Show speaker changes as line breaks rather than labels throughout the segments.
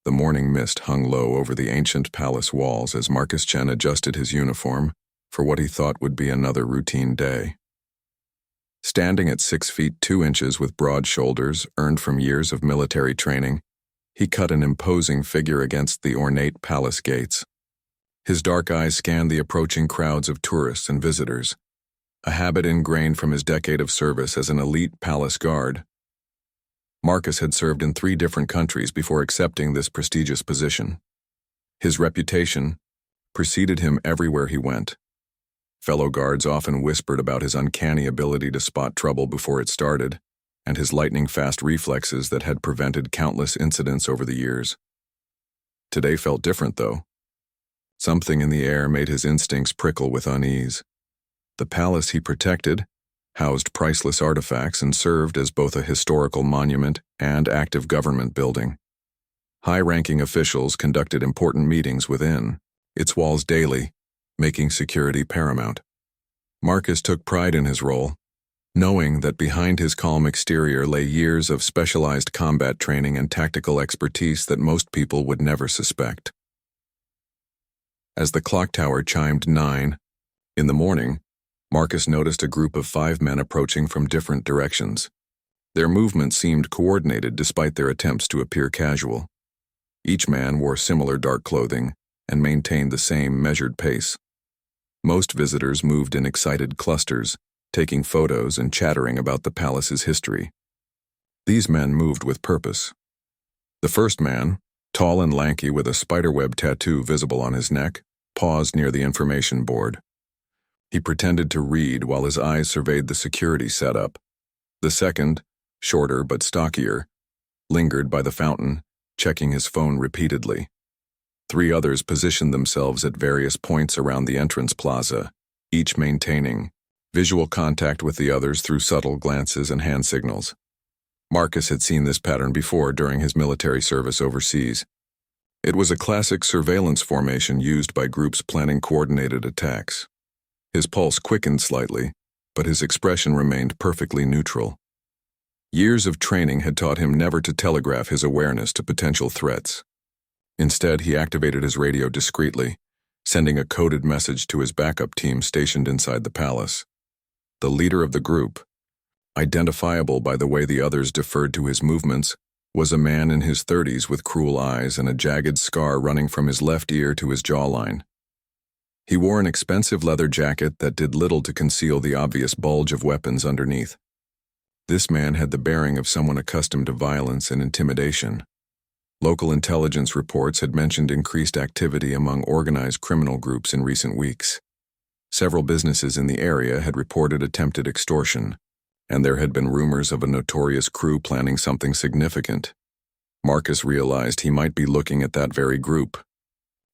The morning mist hung low over the ancient palace walls as Marcus Chen adjusted his uniform for what he thought would be another routine day. Standing at 6 feet 2 inches with broad shoulders earned from years of military training, he cut an imposing figure against the ornate palace gates. His dark eyes scanned the approaching crowds of tourists and visitors, a habit ingrained from his decade of service as an elite palace guard. Marcus had served in 3 different countries before accepting this prestigious position. His reputation preceded him everywhere he went. Fellow guards often whispered about his uncanny ability to spot trouble before it started, and his lightning-fast reflexes that had prevented countless incidents over the years. Today felt different, though. Something in the air made his instincts prickle with unease. The palace he protected housed priceless artifacts and served as both a historical monument and active government building. High-ranking officials conducted important meetings within its walls daily, making security paramount. Marcus took pride in his role, knowing that behind his calm exterior lay years of specialized combat training and tactical expertise that most people would never suspect. As the clock tower chimed 9 in the morning, Marcus noticed a group of 5 men approaching from different directions. Their movements seemed coordinated despite their attempts to appear casual. Each man wore similar dark clothing and maintained the same measured pace. Most visitors moved in excited clusters, taking photos and chattering about the palace's history. These men moved with purpose. The first man, tall and lanky with a spiderweb tattoo visible on his neck, paused near the information board. He pretended to read while his eyes surveyed the security setup. The second, shorter but stockier, lingered by the fountain, checking his phone repeatedly. 3 others positioned themselves at various points around the entrance plaza, each maintaining visual contact with the others through subtle glances and hand signals. Marcus had seen this pattern before during his military service overseas. It was a classic surveillance formation used by groups planning coordinated attacks. His pulse quickened slightly, but his expression remained perfectly neutral. Years of training had taught him never to telegraph his awareness to potential threats. Instead, he activated his radio discreetly, sending a coded message to his backup team stationed inside the palace. The leader of the group, identifiable by the way the others deferred to his movements, was a man in his 30s with cruel eyes and a jagged scar running from his left ear to his jawline. He wore an expensive leather jacket that did little to conceal the obvious bulge of weapons underneath. This man had the bearing of someone accustomed to violence and intimidation. Local intelligence reports had mentioned increased activity among organized criminal groups in recent weeks. Several businesses in the area had reported attempted extortion, and there had been rumors of a notorious crew planning something significant. Marcus realized he might be looking at that very group.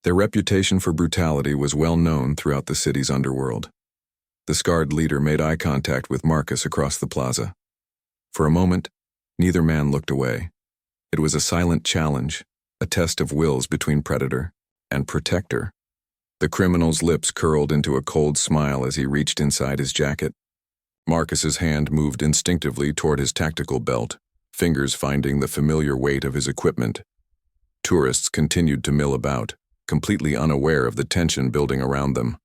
Their reputation for brutality was well known throughout the city's underworld. The scarred leader made eye contact with Marcus across the plaza. For a moment, neither man looked away. It was a silent challenge, a test of wills between predator and protector. The criminal's lips curled into a cold smile as he reached inside his jacket. Marcus's hand moved instinctively toward his tactical belt, fingers finding the familiar weight of his equipment. Tourists continued to mill about, completely unaware of the tension building around them.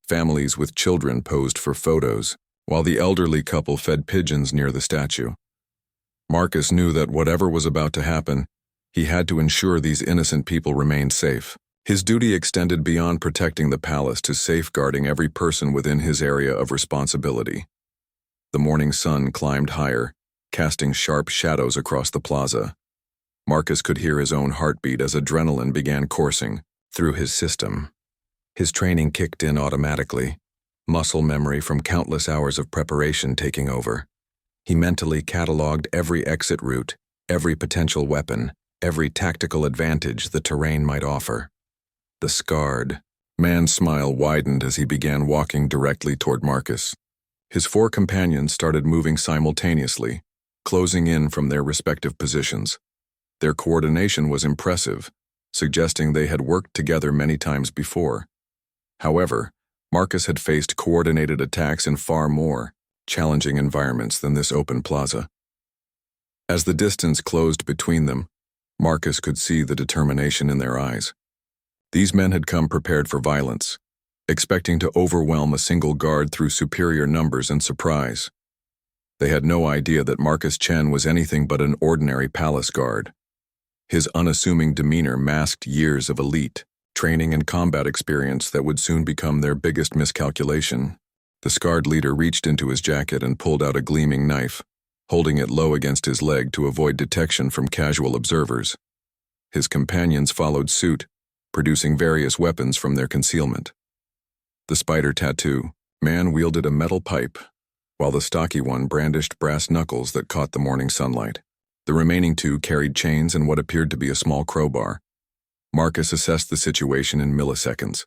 Families with children posed for photos, while the elderly couple fed pigeons near the statue. Marcus knew that whatever was about to happen, he had to ensure these innocent people remained safe. His duty extended beyond protecting the palace to safeguarding every person within his area of responsibility. The morning sun climbed higher, casting sharp shadows across the plaza. Marcus could hear his own heartbeat as adrenaline began coursing through his system. His training kicked in automatically, muscle memory from countless hours of preparation taking over. He mentally cataloged every exit route, every potential weapon, every tactical advantage the terrain might offer. The scarred man's smile widened as he began walking directly toward Marcus. His 4 companions started moving simultaneously, closing in from their respective positions. Their coordination was impressive, suggesting they had worked together many times before. However, Marcus had faced coordinated attacks in far more challenging environments than this open plaza. As the distance closed between them, Marcus could see the determination in their eyes. These men had come prepared for violence, expecting to overwhelm a single guard through superior numbers and surprise. They had no idea that Marcus Chen was anything but an ordinary palace guard. His unassuming demeanor masked years of elite training and combat experience that would soon become their biggest miscalculation. The scarred leader reached into his jacket and pulled out a gleaming knife, holding it low against his leg to avoid detection from casual observers. His companions followed suit, producing various weapons from their concealment. The spider tattoo man wielded a metal pipe, while the stocky one brandished brass knuckles that caught the morning sunlight. The remaining two carried chains and what appeared to be a small crowbar. Marcus assessed the situation in milliseconds.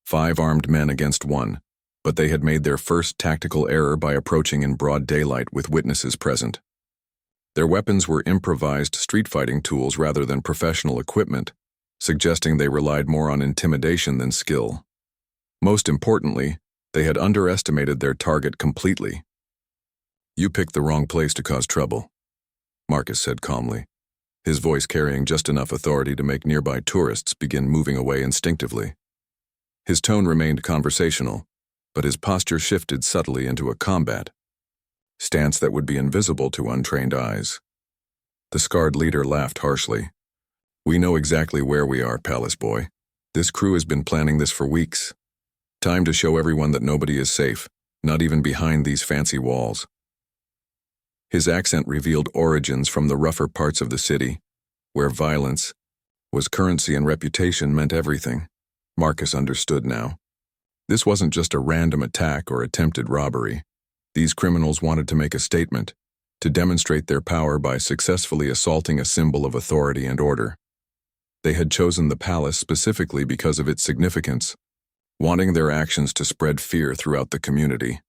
5 armed men against 1, but they had made their first tactical error by approaching in broad daylight with witnesses present. Their weapons were improvised street fighting tools rather than professional equipment, suggesting they relied more on intimidation than skill. Most importantly, they had underestimated their target completely. "You picked the wrong place to cause trouble," Marcus said calmly, his voice carrying just enough authority to make nearby tourists begin moving away instinctively. His tone remained conversational, but his posture shifted subtly into a combat stance that would be invisible to untrained eyes. The scarred leader laughed harshly. "We know exactly where we are, Palace Boy. This crew has been planning this for weeks. Time to show everyone that nobody is safe, not even behind these fancy walls." His accent revealed origins from the rougher parts of the city, where violence was currency and reputation meant everything. Marcus understood now. This wasn't just a random attack or attempted robbery. These criminals wanted to make a statement, to demonstrate their power by successfully assaulting a symbol of authority and order. They had chosen the palace specifically because of its significance, wanting their actions to spread fear throughout the community.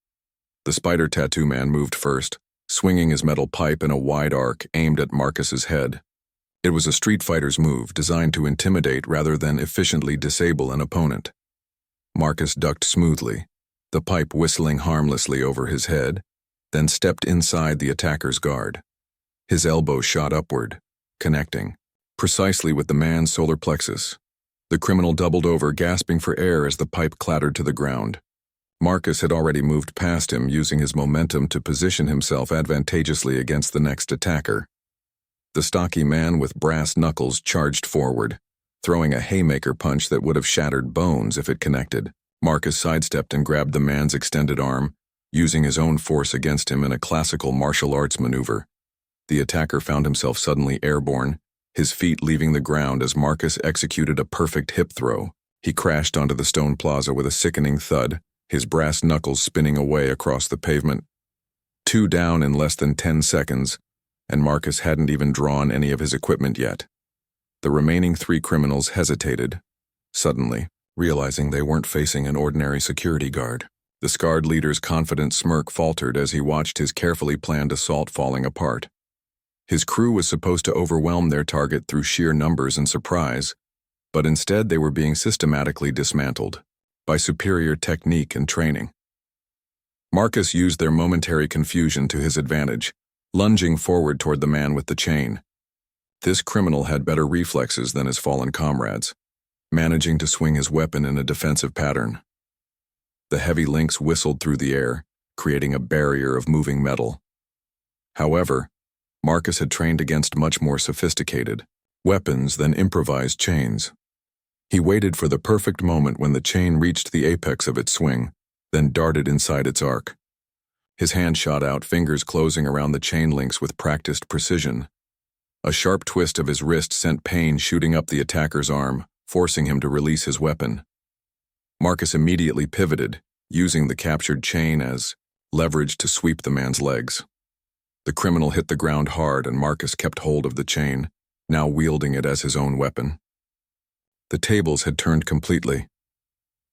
The spider tattoo man moved first, swinging his metal pipe in a wide arc aimed at Marcus's head. It was a street fighter's move designed to intimidate rather than efficiently disable an opponent. Marcus ducked smoothly, the pipe whistling harmlessly over his head, then stepped inside the attacker's guard. His elbow shot upward, connecting precisely with the man's solar plexus. The criminal doubled over, gasping for air as the pipe clattered to the ground. Marcus had already moved past him, using his momentum to position himself advantageously against the next attacker. The stocky man with brass knuckles charged forward, throwing a haymaker punch that would have shattered bones if it connected. Marcus sidestepped and grabbed the man's extended arm, using his own force against him in a classical martial arts maneuver. The attacker found himself suddenly airborne, his feet leaving the ground as Marcus executed a perfect hip throw. He crashed onto the stone plaza with a sickening thud, his brass knuckles spinning away across the pavement. 2 down in less than 10 seconds, and Marcus hadn't even drawn any of his equipment yet. The remaining 3 criminals hesitated, suddenly, realizing they weren't facing an ordinary security guard. The scarred leader's confident smirk faltered as he watched his carefully planned assault falling apart. His crew was supposed to overwhelm their target through sheer numbers and surprise, but instead they were being systematically dismantled by superior technique and training. Marcus used their momentary confusion to his advantage, lunging forward toward the man with the chain. This criminal had better reflexes than his fallen comrades, managing to swing his weapon in a defensive pattern. The heavy links whistled through the air, creating a barrier of moving metal. However, Marcus had trained against much more sophisticated weapons than improvised chains. He waited for the perfect moment when the chain reached the apex of its swing, then darted inside its arc. His hand shot out, fingers closing around the chain links with practiced precision. A sharp twist of his wrist sent pain shooting up the attacker's arm, forcing him to release his weapon. Marcus immediately pivoted, using the captured chain as leverage to sweep the man's legs. The criminal hit the ground hard, and Marcus kept hold of the chain, now wielding it as his own weapon. The tables had turned completely.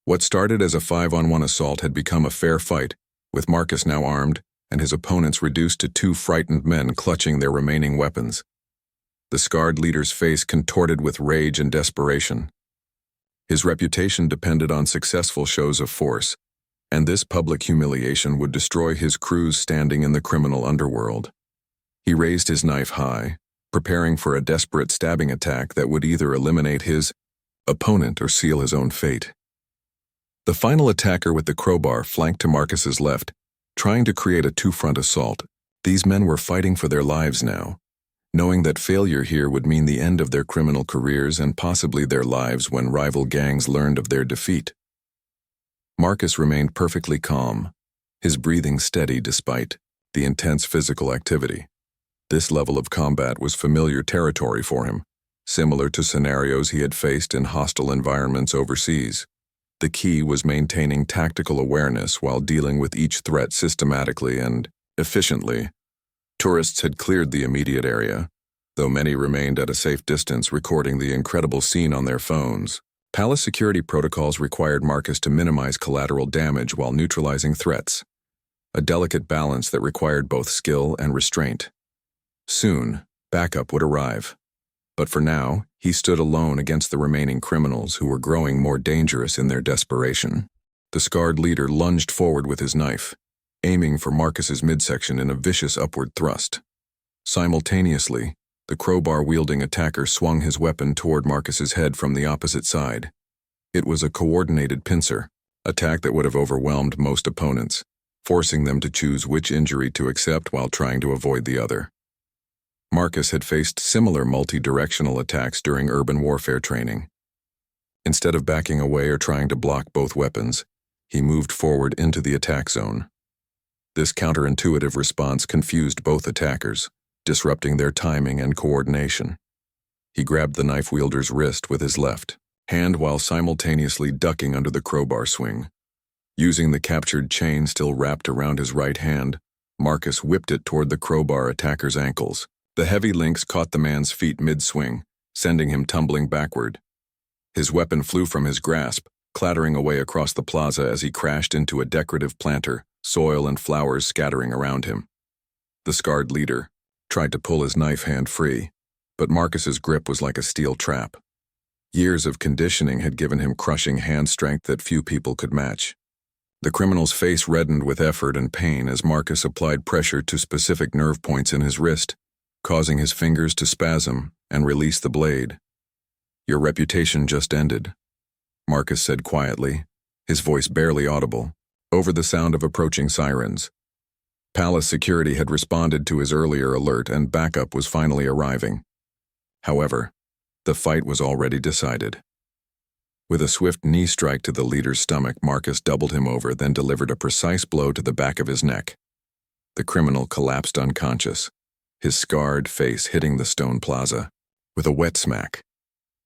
What started as a 5-on-1 assault had become a fair fight, with Marcus now armed and his opponents reduced to 2 frightened men clutching their remaining weapons. The scarred leader's face contorted with rage and desperation. His reputation depended on successful shows of force, and this public humiliation would destroy his crew's standing in the criminal underworld. He raised his knife high, preparing for a desperate stabbing attack that would either eliminate his opponent or seal his own fate. The final attacker with the crowbar flanked to Marcus's left, trying to create a two-front assault. These men were fighting for their lives now, knowing that failure here would mean the end of their criminal careers and possibly their lives when rival gangs learned of their defeat. Marcus remained perfectly calm, his breathing steady despite the intense physical activity. This level of combat was familiar territory for him, similar to scenarios he had faced in hostile environments overseas. The key was maintaining tactical awareness while dealing with each threat systematically and efficiently. Tourists had cleared the immediate area, though many remained at a safe distance recording the incredible scene on their phones. Palace security protocols required Marcus to minimize collateral damage while neutralizing threats, a delicate balance that required both skill and restraint. Soon, backup would arrive. But for now, he stood alone against the remaining criminals who were growing more dangerous in their desperation. The scarred leader lunged forward with his knife, aiming for Marcus's midsection in a vicious upward thrust. Simultaneously, the crowbar-wielding attacker swung his weapon toward Marcus's head from the opposite side. It was a coordinated pincer, attack that would have overwhelmed most opponents, forcing them to choose which injury to accept while trying to avoid the other. Marcus had faced similar multi-directional attacks during urban warfare training. Instead of backing away or trying to block both weapons, he moved forward into the attack zone. This counterintuitive response confused both attackers, disrupting their timing and coordination. He grabbed the knife wielder's wrist with his left hand while simultaneously ducking under the crowbar swing. Using the captured chain still wrapped around his right hand, Marcus whipped it toward the crowbar attacker's ankles. The heavy links caught the man's feet mid-swing, sending him tumbling backward. His weapon flew from his grasp, clattering away across the plaza as he crashed into a decorative planter, soil and flowers scattering around him. The scarred leader tried to pull his knife hand free, but Marcus's grip was like a steel trap. Years of conditioning had given him crushing hand strength that few people could match. The criminal's face reddened with effort and pain as Marcus applied pressure to specific nerve points in his wrist, causing his fingers to spasm and release the blade. "Your reputation just ended," Marcus said quietly, his voice barely audible, over the sound of approaching sirens. Palace security had responded to his earlier alert and backup was finally arriving. However, the fight was already decided. With a swift knee strike to the leader's stomach, Marcus doubled him over, then delivered a precise blow to the back of his neck. The criminal collapsed unconscious, his scarred face hitting the stone plaza. With a wet smack,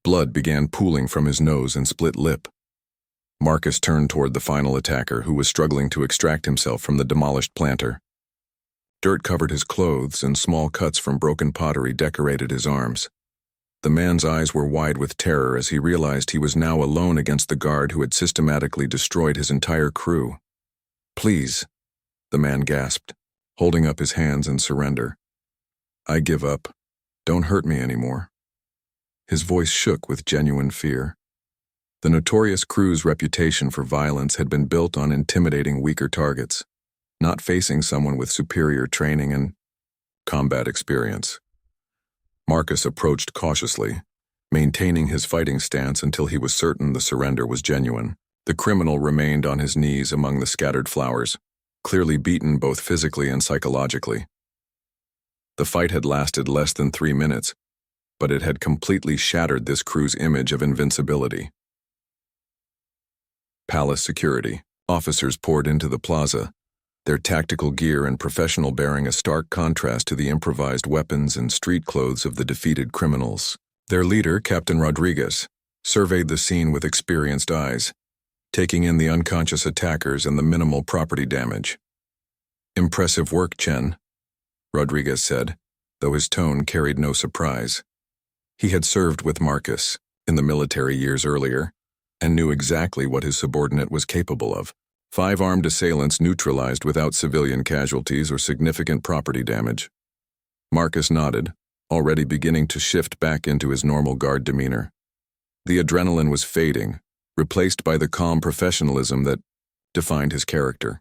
blood began pooling from his nose and split lip. Marcus turned toward the final attacker, who was struggling to extract himself from the demolished planter. Dirt covered his clothes and small cuts from broken pottery decorated his arms. The man's eyes were wide with terror as he realized he was now alone against the guard who had systematically destroyed his entire crew. "Please," the man gasped, holding up his hands in surrender. "I give up. Don't hurt me anymore." His voice shook with genuine fear. The Notorious crew's reputation for violence had been built on intimidating weaker targets, not facing someone with superior training and combat experience. Marcus approached cautiously, maintaining his fighting stance until he was certain the surrender was genuine. The criminal remained on his knees among the scattered flowers, clearly beaten both physically and psychologically. The fight had lasted less than 3 minutes, but it had completely shattered this crew's image of invincibility. Palace security officers poured into the plaza, their tactical gear and professional bearing a stark contrast to the improvised weapons and street clothes of the defeated criminals. Their leader, Captain Rodriguez, surveyed the scene with experienced eyes, taking in the unconscious attackers and the minimal property damage. "Impressive work, Chen," Rodriguez said, though his tone carried no surprise. He had served with Marcus in the military years earlier and knew exactly what his subordinate was capable of. 5 armed assailants neutralized without civilian casualties or significant property damage. Marcus nodded, already beginning to shift back into his normal guard demeanor. The adrenaline was fading, replaced by the calm professionalism that defined his character.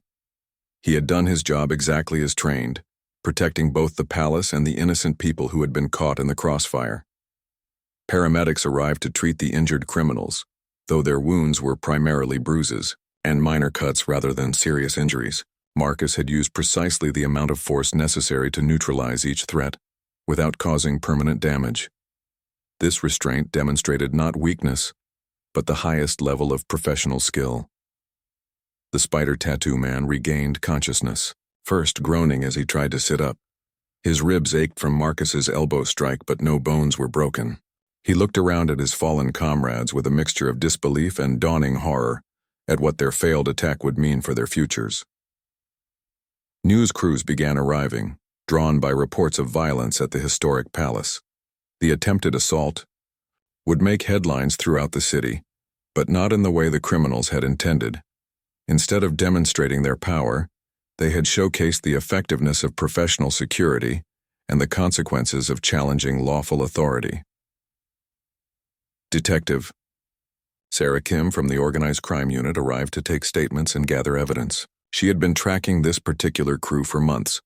He had done his job exactly as trained, protecting both the palace and the innocent people who had been caught in the crossfire. Paramedics arrived to treat the injured criminals, though their wounds were primarily bruises and minor cuts rather than serious injuries. Marcus had used precisely the amount of force necessary to neutralize each threat, without causing permanent damage. This restraint demonstrated not weakness, but the highest level of professional skill. The spider tattoo man regained consciousness, first groaning as he tried to sit up. His ribs ached from Marcus's elbow strike, but no bones were broken. He looked around at his fallen comrades with a mixture of disbelief and dawning horror at what their failed attack would mean for their futures. News crews began arriving, drawn by reports of violence at the historic palace. The attempted assault would make headlines throughout the city, but not in the way the criminals had intended. Instead of demonstrating their power, they had showcased the effectiveness of professional security and the consequences of challenging lawful authority. Detective Sarah Kim from the Organized Crime Unit arrived to take statements and gather evidence. She had been tracking this particular crew for months,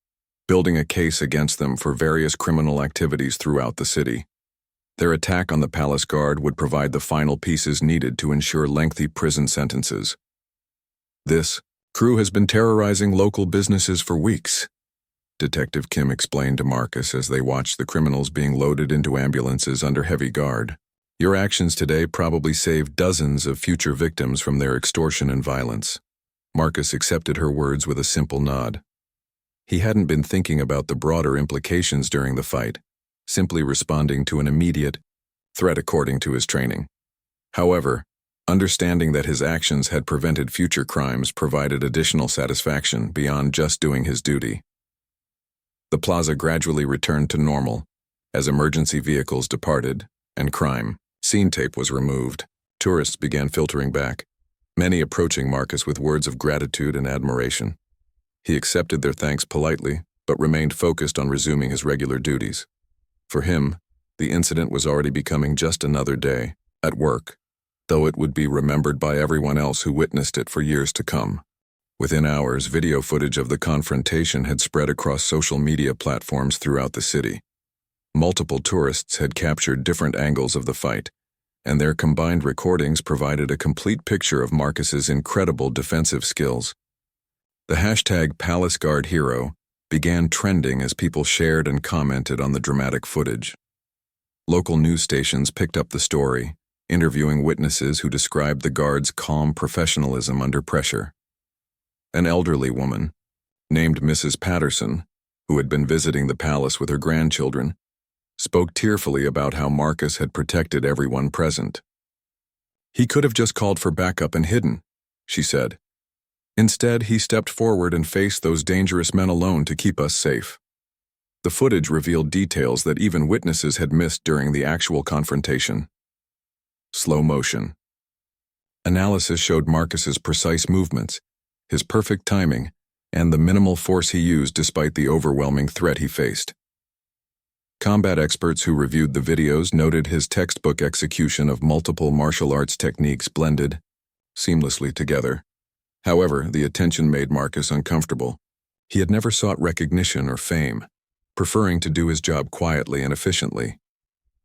building a case against them for various criminal activities throughout the city. Their attack on the palace guard would provide the final pieces needed to ensure lengthy prison sentences. This crew has been terrorizing local businesses for weeks, Detective Kim explained to Marcus as they watched the criminals being loaded into ambulances under heavy guard. Your actions today probably saved dozens of future victims from their extortion and violence. Marcus accepted her words with a simple nod. He hadn't been thinking about the broader implications during the fight, simply responding to an immediate threat according to his training. However, understanding that his actions had prevented future crimes provided additional satisfaction beyond just doing his duty. The plaza gradually returned to normal as emergency vehicles departed and crime scene tape was removed. Tourists began filtering back, many approaching Marcus with words of gratitude and admiration. He accepted their thanks politely, but remained focused on resuming his regular duties. For him, the incident was already becoming just another day at work, though it would be remembered by everyone else who witnessed it for years to come. Within hours, video footage of the confrontation had spread across social media platforms throughout the city. Multiple tourists had captured different angles of the fight, and their combined recordings provided a complete picture of Marcus's incredible defensive skills. The hashtag #PalaceGuardHero began trending as people shared and commented on the dramatic footage. Local news stations picked up the story, interviewing witnesses who described the guards' calm professionalism under pressure. An elderly woman, named Mrs. Patterson, who had been visiting the palace with her grandchildren, spoke tearfully about how Marcus had protected everyone present. "He could have just called for backup and hidden," she said. "Instead, he stepped forward and faced those dangerous men alone to keep us safe." The footage revealed details that even witnesses had missed during the actual confrontation. Slow motion. Analysis showed Marcus's precise movements, his perfect timing, and the minimal force he used despite the overwhelming threat he faced. Combat experts who reviewed the videos noted his textbook execution of multiple martial arts techniques blended seamlessly together. However, the attention made Marcus uncomfortable. He had never sought recognition or fame, preferring to do his job quietly and efficiently.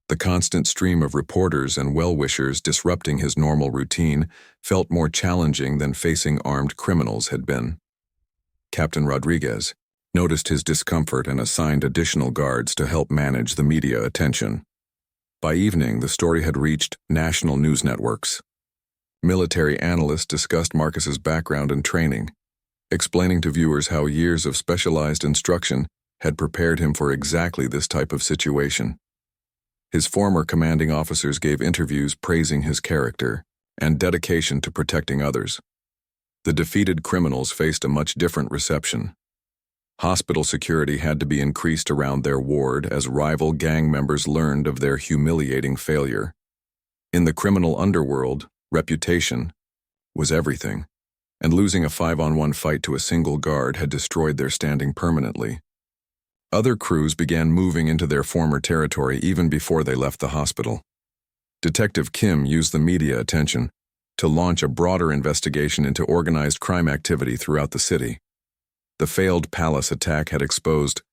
The constant stream of reporters and well-wishers disrupting his normal routine felt more challenging than facing armed criminals had been. Captain Rodriguez noticed his discomfort and assigned additional guards to help manage the media attention. By evening, the story had reached national news networks. Military analysts discussed Marcus's background and training, explaining to viewers how years of specialized instruction had prepared him for exactly this type of situation. His former commanding officers gave interviews praising his character and dedication to protecting others. The defeated criminals faced a much different reception. Hospital security had to be increased around their ward as rival gang members learned of their humiliating failure. In the criminal underworld, reputation was everything, and losing a 5-on-1 fight to a single guard had destroyed their standing permanently. Other crews began moving into their former territory even before they left the hospital. Detective Kim used the media attention to launch a broader investigation into organized crime activity throughout the city. The failed palace attack had exposed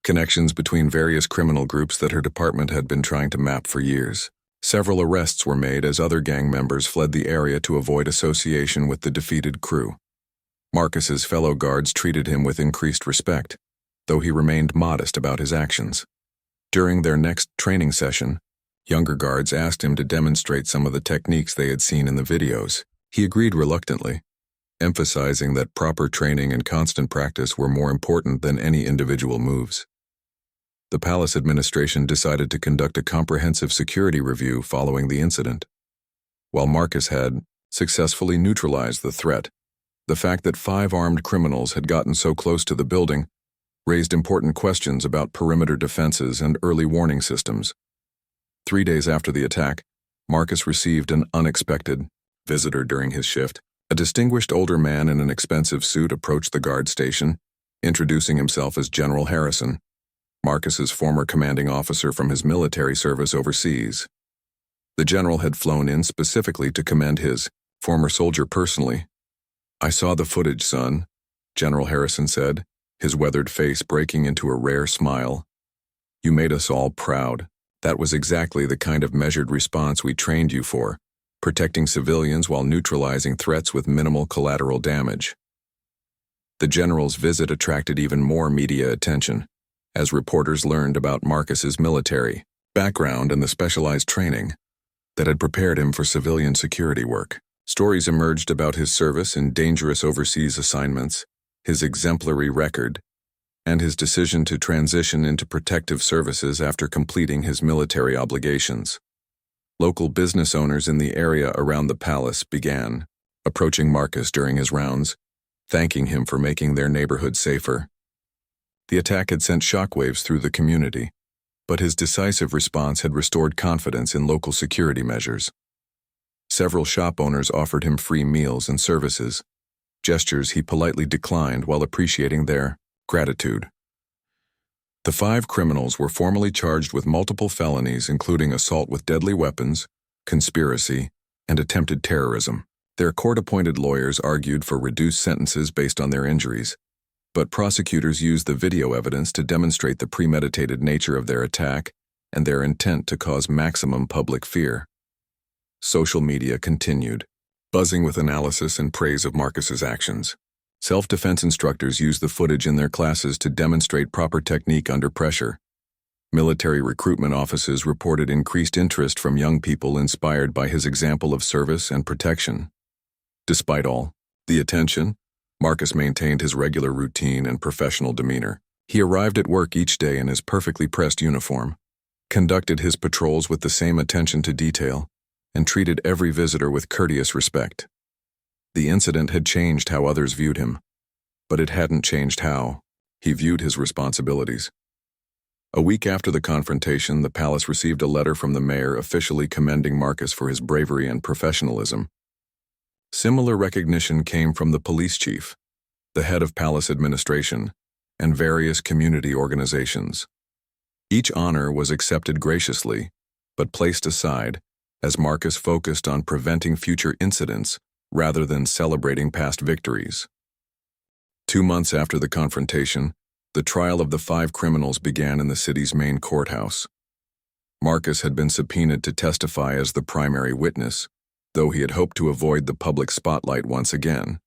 connections between various criminal groups that her department had been trying to map for years. Several arrests were made as other gang members fled the area to avoid association with the defeated crew. Marcus's fellow guards treated him with increased respect, though he remained modest about his actions. During their next training session, younger guards asked him to demonstrate some of the techniques they had seen in the videos. He agreed reluctantly, emphasizing that proper training and constant practice were more important than any individual moves. The palace administration decided to conduct a comprehensive security review following the incident. While Marcus had successfully neutralized the threat, the fact that 5 armed criminals had gotten so close to the building raised important questions about perimeter defenses and early warning systems. 3 days after the attack, Marcus received an unexpected visitor during his shift. A distinguished older man in an expensive suit approached the guard station, introducing himself as General Harrison, Marcus's former commanding officer from his military service overseas. The general had flown in specifically to commend his former soldier personally. "I saw the footage, son," General Harrison said, his weathered face breaking into a rare smile. "You made us all proud. That was exactly the kind of measured response we trained you for, protecting civilians while neutralizing threats with minimal collateral damage." The general's visit attracted even more media attention, as reporters learned about Marcus's military background and the specialized training that had prepared him for civilian security work. Stories emerged about his service in dangerous overseas assignments, his exemplary record, and his decision to transition into protective services after completing his military obligations. Local business owners in the area around the palace began approaching Marcus during his rounds, thanking him for making their neighborhood safer. The attack had sent shockwaves through the community, but his decisive response had restored confidence in local security measures. Several shop owners offered him free meals and services, gestures he politely declined while appreciating their gratitude. The 5 criminals were formally charged with multiple felonies, including assault with deadly weapons, conspiracy, and attempted terrorism. Their court-appointed lawyers argued for reduced sentences based on their injuries, but prosecutors used the video evidence to demonstrate the premeditated nature of their attack and their intent to cause maximum public fear. Social media continued, buzzing with analysis and praise of Marcus's actions. Self-defense instructors used the footage in their classes to demonstrate proper technique under pressure. Military recruitment offices reported increased interest from young people inspired by his example of service and protection. Despite all the attention, Marcus maintained his regular routine and professional demeanor. He arrived at work each day in his perfectly pressed uniform, conducted his patrols with the same attention to detail, and treated every visitor with courteous respect. The incident had changed how others viewed him, but it hadn't changed how he viewed his responsibilities. A week after the confrontation, the palace received a letter from the mayor officially commending Marcus for his bravery and professionalism. Similar recognition came from the police chief, the head of palace administration, and various community organizations. Each honor was accepted graciously, but placed aside as Marcus focused on preventing future incidents rather than celebrating past victories. 2 months after the confrontation, the trial of the 5 criminals began in the city's main courthouse. Marcus had been subpoenaed to testify as the primary witness, though he had hoped to avoid the public spotlight once again.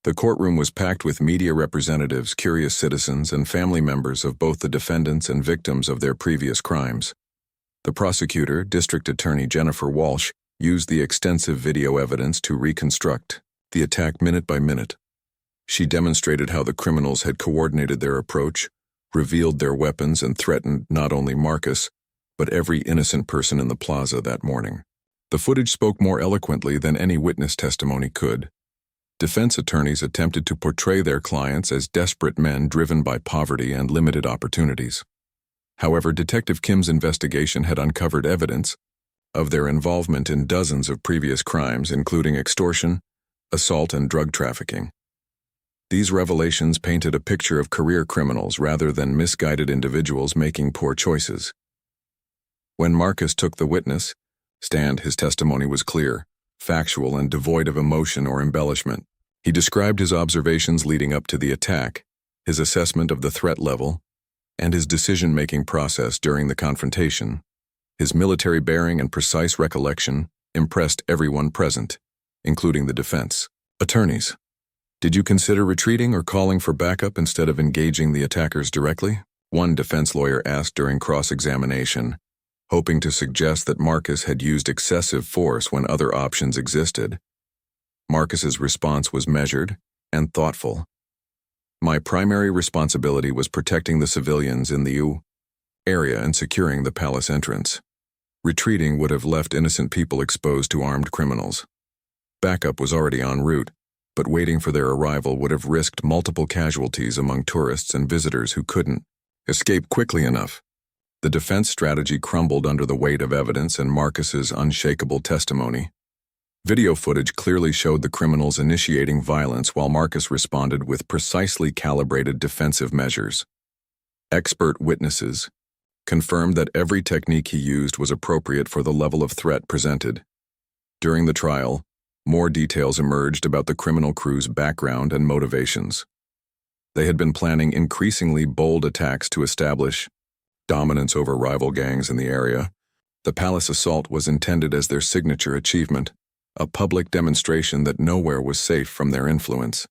The courtroom was packed with media representatives, curious citizens, and family members of both the defendants and victims of their previous crimes. The prosecutor, District Attorney Jennifer Walsh, used the extensive video evidence to reconstruct the attack minute by minute. She demonstrated how the criminals had coordinated their approach, revealed their weapons, and threatened not only Marcus, but every innocent person in the plaza that morning. The footage spoke more eloquently than any witness testimony could. Defense attorneys attempted to portray their clients as desperate men driven by poverty and limited opportunities. However, Detective Kim's investigation had uncovered evidence of their involvement in dozens of previous crimes, including extortion, assault, and drug trafficking. These revelations painted a picture of career criminals rather than misguided individuals making poor choices. When Marcus took the witness stand, his testimony was clear, factual, and devoid of emotion or embellishment. He described his observations leading up to the attack, his assessment of the threat level, and his decision-making process during the confrontation. His military bearing and precise recollection impressed everyone present, including the defense attorneys. Did you consider retreating or calling for backup instead of engaging the attackers directly? One defense lawyer asked during cross-examination, hoping to suggest that Marcus had used excessive force when other options existed. Marcus's response was measured and thoughtful. My primary responsibility was protecting the civilians in the area and securing the palace entrance. Retreating would have left innocent people exposed to armed criminals. Backup was already en route, but waiting for their arrival would have risked multiple casualties among tourists and visitors who couldn't escape quickly enough. The defense strategy crumbled under the weight of evidence and Marcus's unshakable testimony. Video footage clearly showed the criminals initiating violence while Marcus responded with precisely calibrated defensive measures. Expert witnesses confirmed that every technique he used was appropriate for the level of threat presented. During the trial, more details emerged about the criminal crew's background and motivations. They had been planning increasingly bold attacks to establish dominance over rival gangs in the area. The palace assault was intended as their signature achievement, a public demonstration that nowhere was safe from their influence.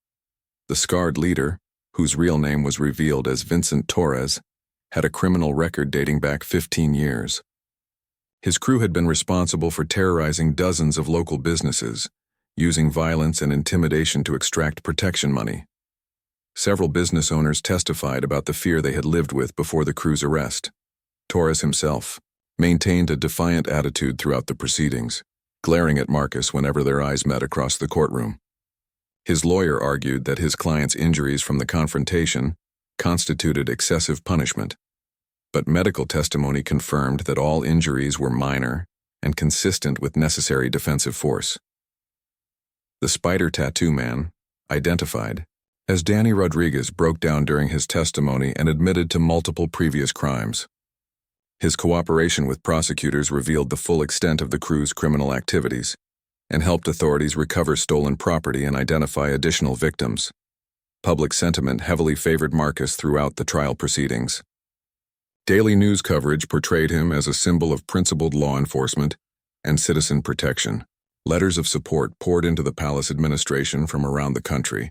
The scarred leader, whose real name was revealed as Vincent Torres, had a criminal record dating back 15 years. His crew had been responsible for terrorizing dozens of local businesses, using violence and intimidation to extract protection money. Several business owners testified about the fear they had lived with before the crew's arrest. Torres himself maintained a defiant attitude throughout the proceedings, glaring at Marcus whenever their eyes met across the courtroom. His lawyer argued that his client's injuries from the confrontation constituted excessive punishment, but medical testimony confirmed that all injuries were minor and consistent with necessary defensive force. The spider tattoo man, identified as Danny Rodriguez, broke down during his testimony and admitted to multiple previous crimes. His cooperation with prosecutors revealed the full extent of the crew's criminal activities and helped authorities recover stolen property and identify additional victims. Public sentiment heavily favored Marcus throughout the trial proceedings. Daily news coverage portrayed him as a symbol of principled law enforcement and citizen protection. Letters of support poured into the palace administration from around the country,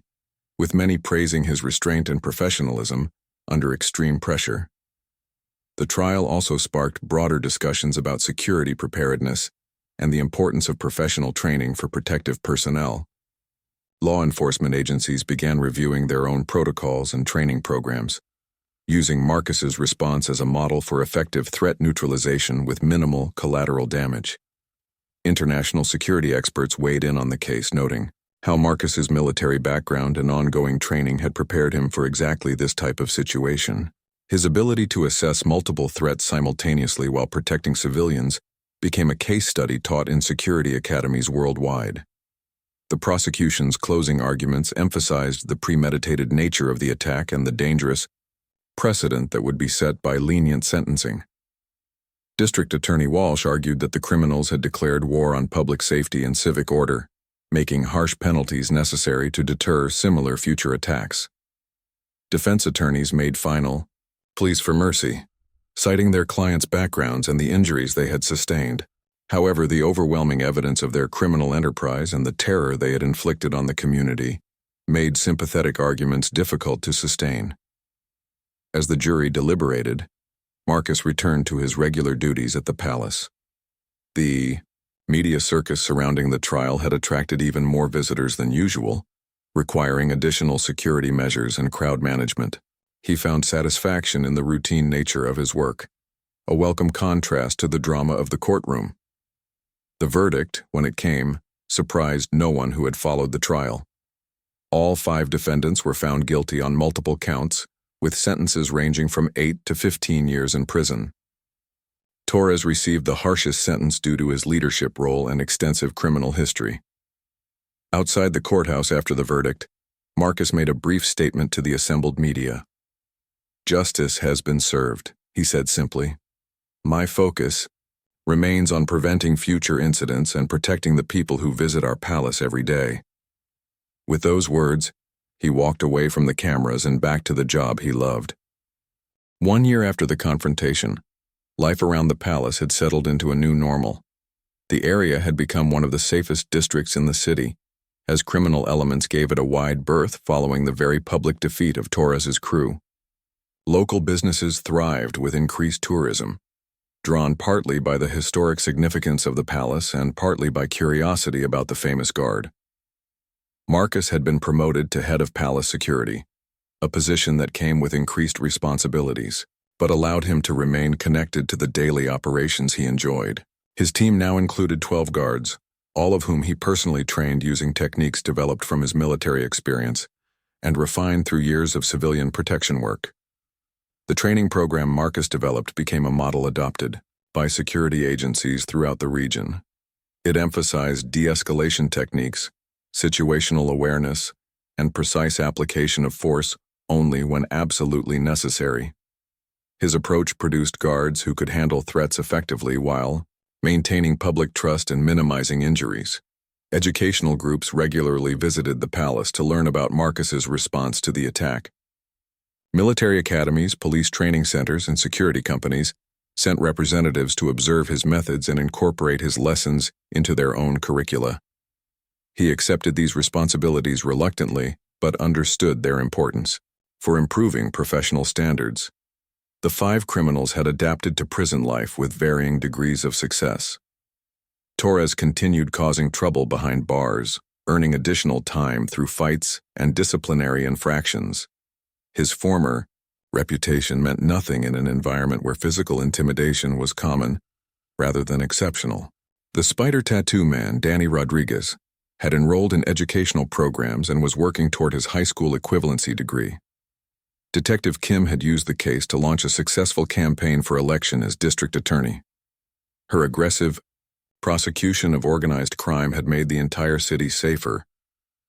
with many praising his restraint and professionalism under extreme pressure. The trial also sparked broader discussions about security preparedness and the importance of professional training for protective personnel. Law enforcement agencies began reviewing their own protocols and training programs, using Marcus's response as a model for effective threat neutralization with minimal collateral damage. International security experts weighed in on the case, noting how Marcus's military background and ongoing training had prepared him for exactly this type of situation. His ability to assess multiple threats simultaneously while protecting civilians became a case study taught in security academies worldwide. The prosecution's closing arguments emphasized the premeditated nature of the attack and the dangerous precedent that would be set by lenient sentencing. District Attorney Walsh argued that the criminals had declared war on public safety and civic order, making harsh penalties necessary to deter similar future attacks. Defense attorneys made final pleas for mercy, citing their clients' backgrounds and the injuries they had sustained. However, the overwhelming evidence of their criminal enterprise and the terror they had inflicted on the community made sympathetic arguments difficult to sustain. As the jury deliberated, Marcus returned to his regular duties at the palace. The media circus surrounding the trial had attracted even more visitors than usual, requiring additional security measures and crowd management. He found satisfaction in the routine nature of his work, a welcome contrast to the drama of the courtroom. The verdict, when it came, surprised no one who had followed the trial. All 5 defendants were found guilty on multiple counts, with sentences ranging from 8 to 15 years in prison. Torres received the harshest sentence due to his leadership role and extensive criminal history. Outside the courthouse after the verdict, Marcus made a brief statement to the assembled media. "Justice has been served," he said simply. "My focus remains on preventing future incidents and protecting the people who visit our palace every day." With those words, he walked away from the cameras and back to the job he loved. 1 year after the confrontation, life around the palace had settled into a new normal. The area had become one of the safest districts in the city, as criminal elements gave it a wide berth following the very public defeat of Torres's crew. Local businesses thrived with increased tourism, drawn partly by the historic significance of the palace and partly by curiosity about the famous guard. Marcus had been promoted to head of palace security, a position that came with increased responsibilities, but allowed him to remain connected to the daily operations he enjoyed. His team now included 12 guards, all of whom he personally trained using techniques developed from his military experience and refined through years of civilian protection work. The training program Marcus developed became a model adopted by security agencies throughout the region. It emphasized de-escalation techniques, situational awareness, and precise application of force only when absolutely necessary. His approach produced guards who could handle threats effectively while maintaining public trust and minimizing injuries. Educational groups regularly visited the palace to learn about Marcus's response to the attack. Military academies, police training centers, and security companies sent representatives to observe his methods and incorporate his lessons into their own curricula. He accepted these responsibilities reluctantly, but understood their importance for improving professional standards. The 5 criminals had adapted to prison life with varying degrees of success. Torres continued causing trouble behind bars, earning additional time through fights and disciplinary infractions. His former reputation meant nothing in an environment where physical intimidation was common rather than exceptional. The Spider Tattoo Man, Danny Rodriguez, had enrolled in educational programs and was working toward his high school equivalency degree. Detective Kim had used the case to launch a successful campaign for election as district attorney. Her aggressive prosecution of organized crime had made the entire city safer,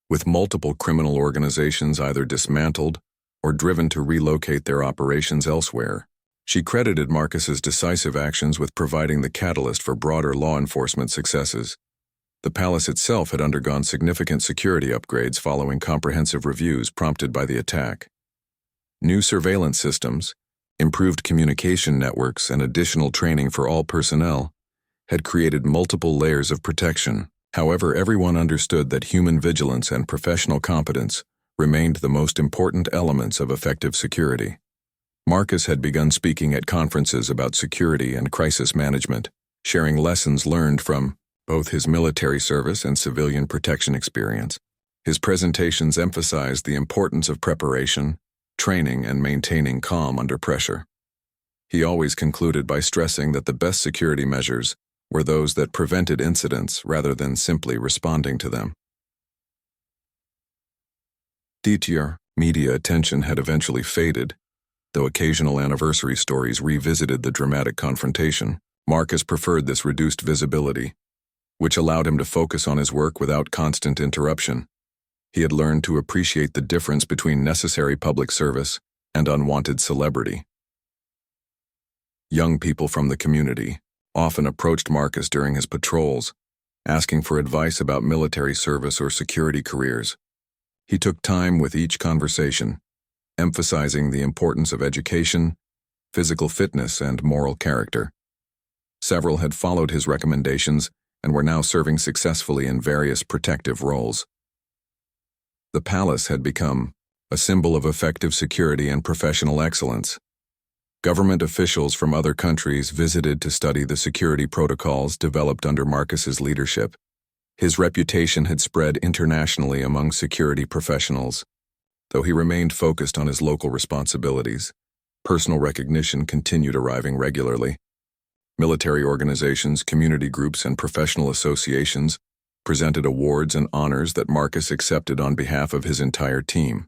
with multiple criminal organizations either dismantled or driven to relocate their operations elsewhere. She credited Marcus's decisive actions with providing the catalyst for broader law enforcement successes. The palace itself had undergone significant security upgrades following comprehensive reviews prompted by the attack. New surveillance systems, improved communication networks, and additional training for all personnel had created multiple layers of protection. However, everyone understood that human vigilance and professional competence remained the most important elements of effective security. Marcus had begun speaking at conferences about security and crisis management, sharing lessons learned from both his military service and civilian protection experience. His presentations emphasized the importance of preparation, training, and maintaining calm under pressure. He always concluded by stressing that the best security measures were those that prevented incidents rather than simply responding to them. Detail media attention had eventually faded, though occasional anniversary stories revisited the dramatic confrontation. Marcus preferred this reduced visibility, which allowed him to focus on his work without constant interruption. He had learned to appreciate the difference between necessary public service and unwanted celebrity. Young people from the community often approached Marcus during his patrols, asking for advice about military service or security careers. He took time with each conversation, emphasizing the importance of education, physical fitness, and moral character. Several had followed his recommendations and were now serving successfully in various protective roles. The palace had become a symbol of effective security and professional excellence. Government officials from other countries visited to study the security protocols developed under Marcus's leadership. His reputation had spread internationally among security professionals. Though he remained focused on his local responsibilities, personal recognition continued arriving regularly. Military organizations, community groups, and professional associations presented awards and honors that Marcus accepted on behalf of his entire team.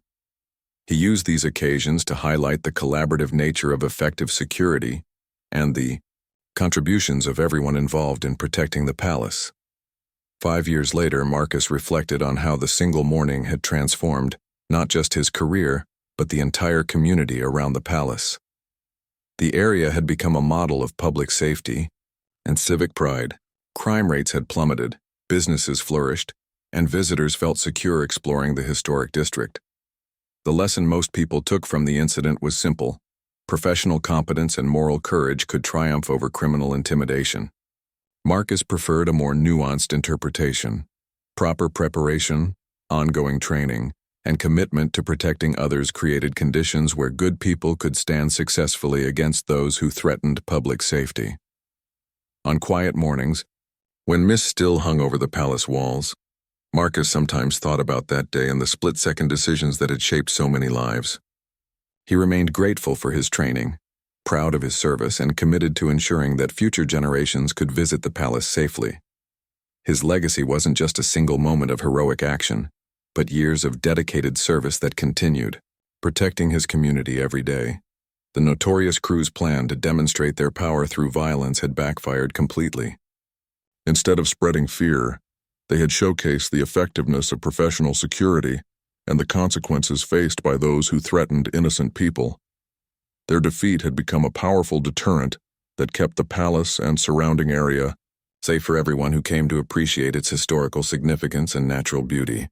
He used these occasions to highlight the collaborative nature of effective security and the contributions of everyone involved in protecting the palace. 5 years later, Marcus reflected on how the single morning had transformed not just his career, but the entire community around the palace. The area had become a model of public safety and civic pride. Crime rates had plummeted, businesses flourished, and visitors felt secure exploring the historic district. The lesson most people took from the incident was simple: Professional competence and moral courage could triumph over criminal intimidation. Marcus preferred a more nuanced interpretation. Proper preparation, ongoing training, and commitment to protecting others created conditions where good people could stand successfully against those who threatened public safety. On quiet mornings, when mist still hung over the palace walls, Marcus sometimes thought about that day and the split-second decisions that had shaped so many lives. He remained grateful for his training, proud of his service, and committed to ensuring that future generations could visit the palace safely. His legacy wasn't just a single moment of heroic action, but years of dedicated service that continued, protecting his community every day. The Notorious crew's plan to demonstrate their power through violence had backfired completely. Instead of spreading fear, they had showcased the effectiveness of professional security and the consequences faced by those who threatened innocent people. Their defeat had become a powerful deterrent that kept the palace and surrounding area safe for everyone who came to appreciate its historical significance and natural beauty.